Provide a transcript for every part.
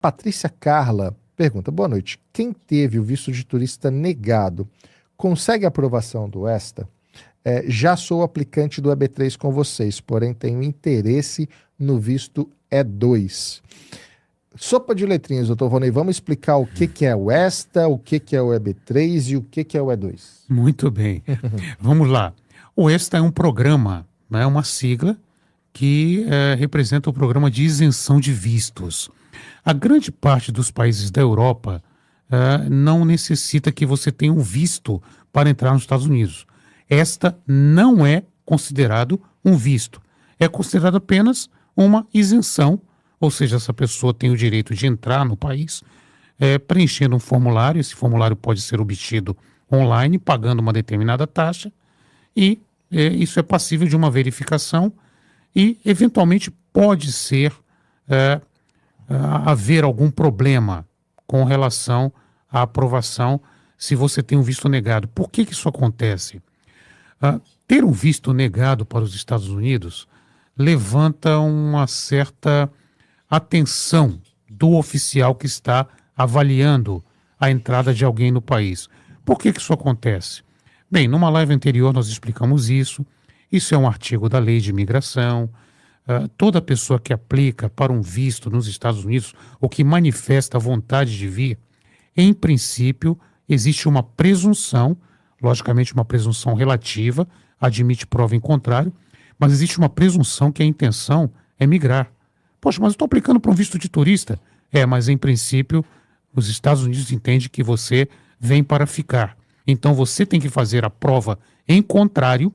Patrícia Carla pergunta: boa noite. Quem teve o visto de turista negado consegue aprovação do ESTA? Já sou aplicante do EB3 com vocês, porém tenho interesse no visto E2. Sopa de letrinhas, doutor Vonei, vamos explicar o que é o ESTA, o que é o EB3 e o que é o E2. Muito bem. Vamos lá. O ESTA é um programa, né, uma sigla que representa o programa de isenção de vistos. A grande parte dos países da Europa não necessita que você tenha um visto para entrar nos Estados Unidos. Esta não é considerado um visto. É considerado apenas uma isenção, ou seja, essa pessoa tem o direito de entrar no país preenchendo um formulário. Esse formulário pode ser obtido online, pagando uma determinada taxa, e isso é passível de uma verificação e, eventualmente, pode ser haver algum problema com relação à aprovação se você tem um visto negado. Por que isso acontece? Ter um visto negado para os Estados Unidos levanta uma certa atenção do oficial que está avaliando a entrada de alguém no país. Por que isso acontece? Bem, numa live anterior nós explicamos isso. Isso é um artigo da Lei de Imigração. Toda pessoa que aplica para um visto nos Estados Unidos ou que manifesta a vontade de vir, em princípio, existe uma presunção, logicamente uma presunção relativa, admite prova em contrário, mas existe uma presunção que a intenção é migrar. Poxa, mas eu estou aplicando para um visto de turista. Mas em princípio, os Estados Unidos entendem que você vem para ficar. Então você tem que fazer a prova em contrário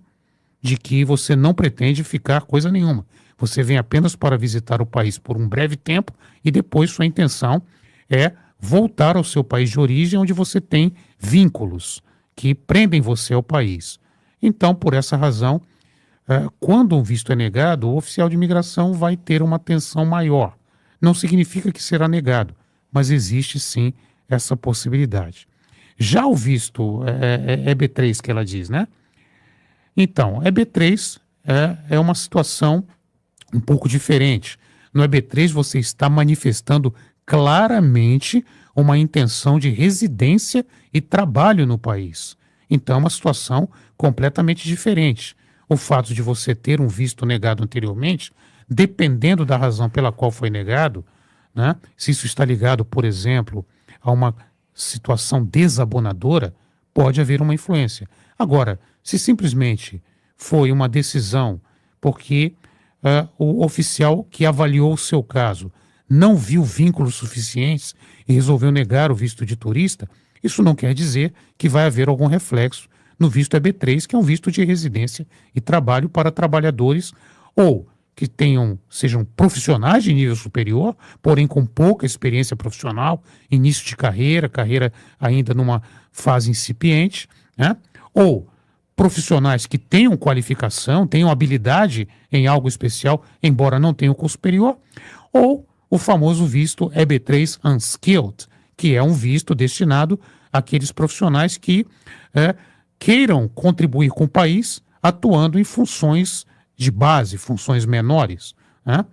de que você não pretende ficar coisa nenhuma. Você vem apenas para visitar o país por um breve tempo e depois sua intenção é voltar ao seu país de origem, onde você tem vínculos que prendem você ao país. Então, por essa razão, quando um visto é negado, o oficial de imigração vai ter uma atenção maior. Não significa que será negado, mas existe sim essa possibilidade. Já o visto EB3 que ela diz, né? Então, EB3 é uma situação um pouco diferente. No EB3 você está manifestando claramente uma intenção de residência e trabalho no país. Então é uma situação completamente diferente. O fato de você ter um visto negado anteriormente, dependendo da razão pela qual foi negado, né, se isso está ligado, por exemplo, a uma situação desabonadora, pode haver uma influência. Agora, se simplesmente foi uma decisão porque o oficial que avaliou o seu caso não viu vínculos suficientes e resolveu negar o visto de turista, isso não quer dizer que vai haver algum reflexo no visto EB3, que é um visto de residência e trabalho para trabalhadores ou que sejam profissionais de nível superior, porém com pouca experiência profissional, início de carreira ainda numa fase incipiente, né? Ou profissionais que tenham qualificação, tenham habilidade em algo especial, embora não tenham curso superior, ou o famoso visto EB3 Unskilled, que é um visto destinado àqueles profissionais que queiram contribuir com o país atuando em funções de base, funções menores, né?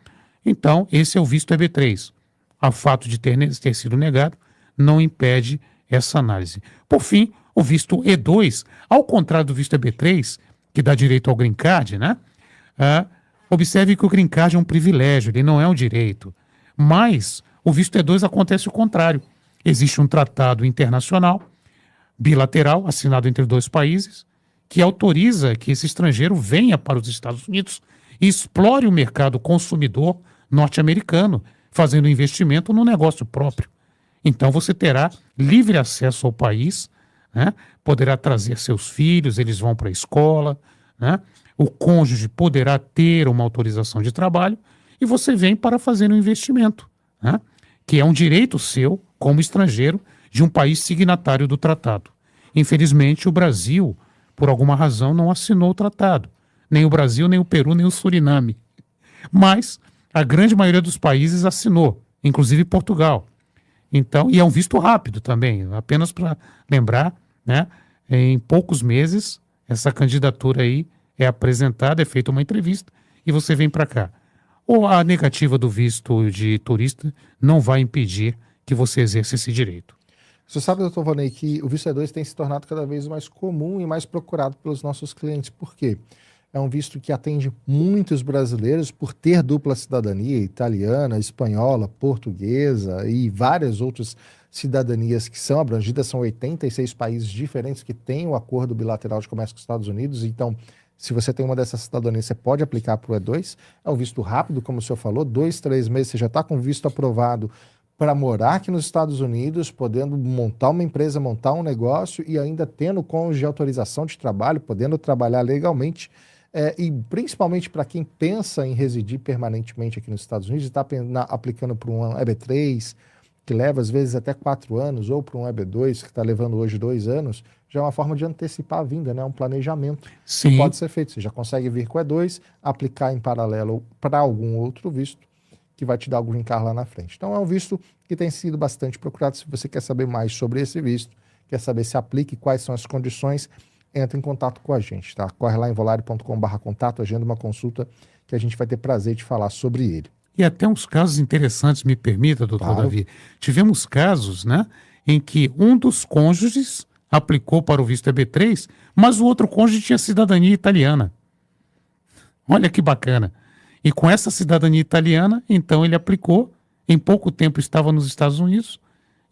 Então, esse é o visto EB3. O fato de ter sido negado não impede essa análise. Por fim, o visto E2, ao contrário do visto EB3, que dá direito ao green card, né? Observe que o green card é um privilégio, ele não é um direito. Mas o visto E2 acontece o contrário. Existe um tratado internacional, bilateral, assinado entre dois países, que autoriza que esse estrangeiro venha para os Estados Unidos e explore o mercado consumidor norte-americano, fazendo investimento no negócio próprio. Então você terá livre acesso ao país, né? Poderá trazer seus filhos, eles vão para a escola, né? O cônjuge poderá ter uma autorização de trabalho e você vem para fazer um investimento, né? Que é um direito seu, como estrangeiro, de um país signatário do tratado. Infelizmente, o Brasil, por alguma razão, não assinou o tratado. Nem o Brasil, nem o Peru, nem o Suriname. Mas a grande maioria dos países assinou, inclusive Portugal. Então, e é um visto rápido também, apenas para lembrar, né? Em poucos meses, essa candidatura aí é apresentada, é feita uma entrevista e você vem para cá. ou a negativa do visto de turista não vai impedir que você exerça esse direito. Você sabe, doutor Vonei, que o visto E2 tem se tornado cada vez mais comum e mais procurado pelos nossos clientes. Por quê? É um visto que atende muitos brasileiros por ter dupla cidadania, italiana, espanhola, portuguesa e várias outras cidadanias que são abrangidas. São 86 países diferentes que têm o acordo bilateral de comércio com os Estados Unidos. Então, se você tem uma dessas cidadanias, você pode aplicar para o E2. É um visto rápido, como o senhor falou, 2, 3 meses você já está com visto aprovado para morar aqui nos Estados Unidos, podendo montar uma empresa, montar um negócio e ainda tendo cônjuge de autorização de trabalho, podendo trabalhar legalmente. E principalmente para quem pensa em residir permanentemente aqui nos Estados Unidos e está aplicando para um EB3, que leva às vezes até 4 anos, ou para um EB2, que está levando hoje 2 anos, já é uma forma de antecipar a vinda, né? Um planejamento que pode ser feito. Você já consegue vir com o E2, aplicar em paralelo para algum outro visto, que vai te dar o green card lá na frente. Então é um visto que tem sido bastante procurado. Se você quer saber mais sobre esse visto, quer saber se aplica e quais são as condições, entra em contato com a gente, tá? Corre lá em volare.com/contato, agenda uma consulta que a gente vai ter prazer de falar sobre ele. E até uns casos interessantes, me permita, doutor Davi. Tivemos casos, né, em que um dos cônjuges aplicou para o visto EB3, mas o outro cônjuge tinha cidadania italiana. Olha que bacana. E com essa cidadania italiana, então ele aplicou, em pouco tempo estava nos Estados Unidos,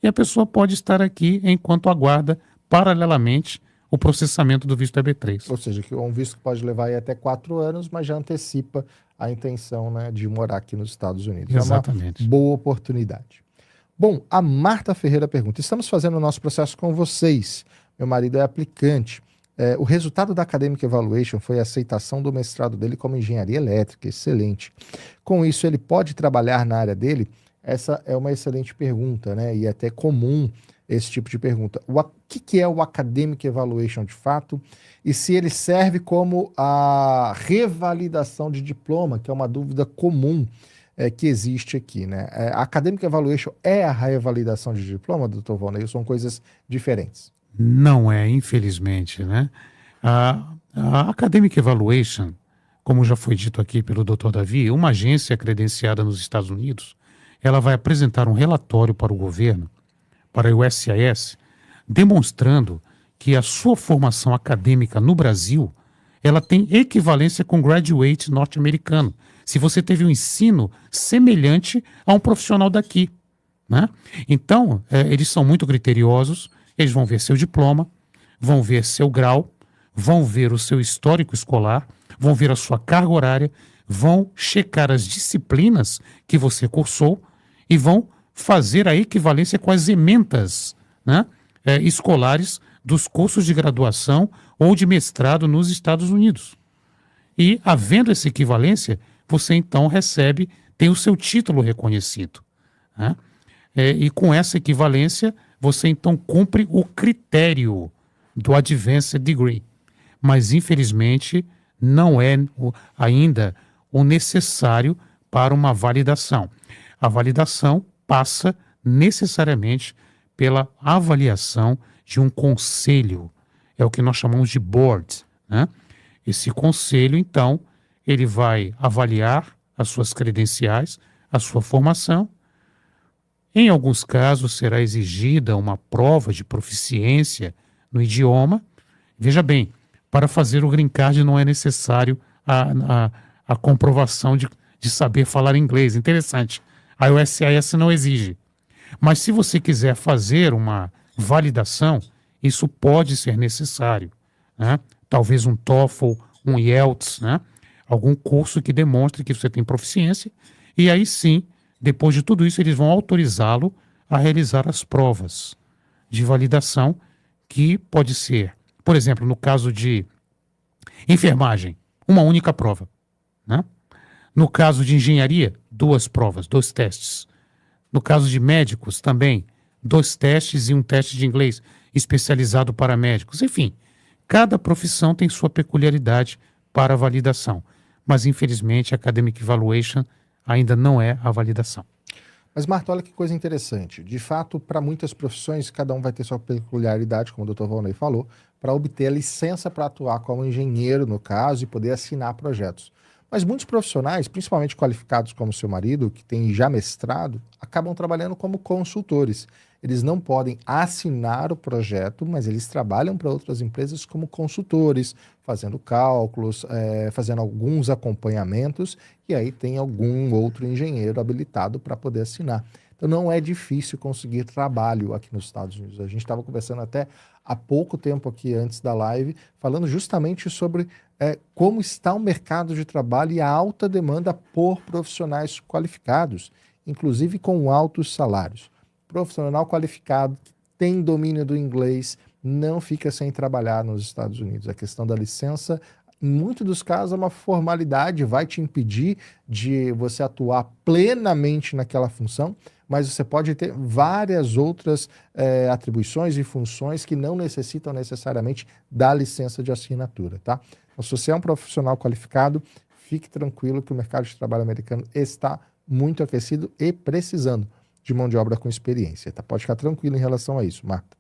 e a pessoa pode estar aqui enquanto aguarda, paralelamente, o processamento do visto EB3. Ou seja, que é um visto que pode levar aí até 4 anos, mas já antecipa a intenção, né, de morar aqui nos Estados Unidos. Exatamente. É uma boa oportunidade. Bom, a Marta Ferreira pergunta: estamos fazendo o nosso processo com vocês. Meu marido é aplicante. O resultado da Academic Evaluation foi a aceitação do mestrado dele como engenharia elétrica. Excelente. Com isso, ele pode trabalhar na área dele? Essa é uma excelente pergunta, né? E é até comum esse tipo de pergunta. O que é o Academic Evaluation de fato? E se ele serve como a revalidação de diploma, que é uma dúvida comum que existe aqui, né? A Academic Evaluation é a revalidação de diploma, doutor Vonei, ou são coisas diferentes? Não é, infelizmente, né? A Academic Evaluation, como já foi dito aqui pelo Dr. Davi, uma agência credenciada nos Estados Unidos, ela vai apresentar um relatório para o governo, para o USCIS, demonstrando que a sua formação acadêmica no Brasil, ela tem equivalência com graduate norte-americano, se você teve um ensino semelhante a um profissional daqui, né? Então, eles são muito criteriosos. Eles vão ver seu diploma, vão ver seu grau, vão ver o seu histórico escolar, vão ver a sua carga horária, vão checar as disciplinas que você cursou e vão fazer a equivalência com as ementas, né, escolares dos cursos de graduação ou de mestrado nos Estados Unidos. E, havendo essa equivalência, você então tem o seu título reconhecido, né? E com essa equivalência, você então cumpre o critério do Advanced Degree. Mas, infelizmente, não é ainda o necessário para uma validação. A validação passa necessariamente pela avaliação de um conselho. É o que nós chamamos de board, né? Esse conselho, então, ele vai avaliar as suas credenciais, a sua formação. Em alguns casos, será exigida uma prova de proficiência no idioma. Veja bem, para fazer o green card não é necessário a comprovação de saber falar inglês. Interessante. A USCIS não exige. Mas se você quiser fazer uma validação, isso pode ser necessário, né? Talvez um TOEFL, um IELTS, né? Algum curso que demonstre que você tem proficiência. E aí sim, depois de tudo isso, eles vão autorizá-lo a realizar as provas de validação, que pode ser, por exemplo, no caso de enfermagem, uma única prova, né? No caso de engenharia, 2 provas, 2 testes. No caso de médicos, também, 2 testes e um teste de inglês especializado para médicos. Enfim, cada profissão tem sua peculiaridade para a validação. Mas, infelizmente, a Academic Evaluation ainda não é a validação. Mas, Marta, olha que coisa interessante. De fato, para muitas profissões, cada um vai ter sua peculiaridade, como o Dr. Vonei falou, para obter a licença para atuar como engenheiro, no caso, e poder assinar projetos. Mas muitos profissionais, principalmente qualificados como seu marido, que tem já mestrado, acabam trabalhando como consultores. Eles não podem assinar o projeto, mas eles trabalham para outras empresas como consultores, fazendo cálculos, fazendo alguns acompanhamentos, e aí tem algum outro engenheiro habilitado para poder assinar. Então não é difícil conseguir trabalho aqui nos Estados Unidos. A gente estava conversando até há pouco tempo aqui antes da live, falando justamente sobre como está o mercado de trabalho e a alta demanda por profissionais qualificados, inclusive com altos salários. Profissional qualificado, que tem domínio do inglês, não fica sem trabalhar nos Estados Unidos. A questão da licença, em muitos dos casos, é uma formalidade, vai te impedir de você atuar plenamente naquela função, mas você pode ter várias outras atribuições e funções que não necessitam necessariamente da licença de assinatura, tá? Então, se você é um profissional qualificado, fique tranquilo que o mercado de trabalho americano está muito aquecido e precisando de mão de obra com experiência, tá? Pode ficar tranquilo em relação a isso, Marta.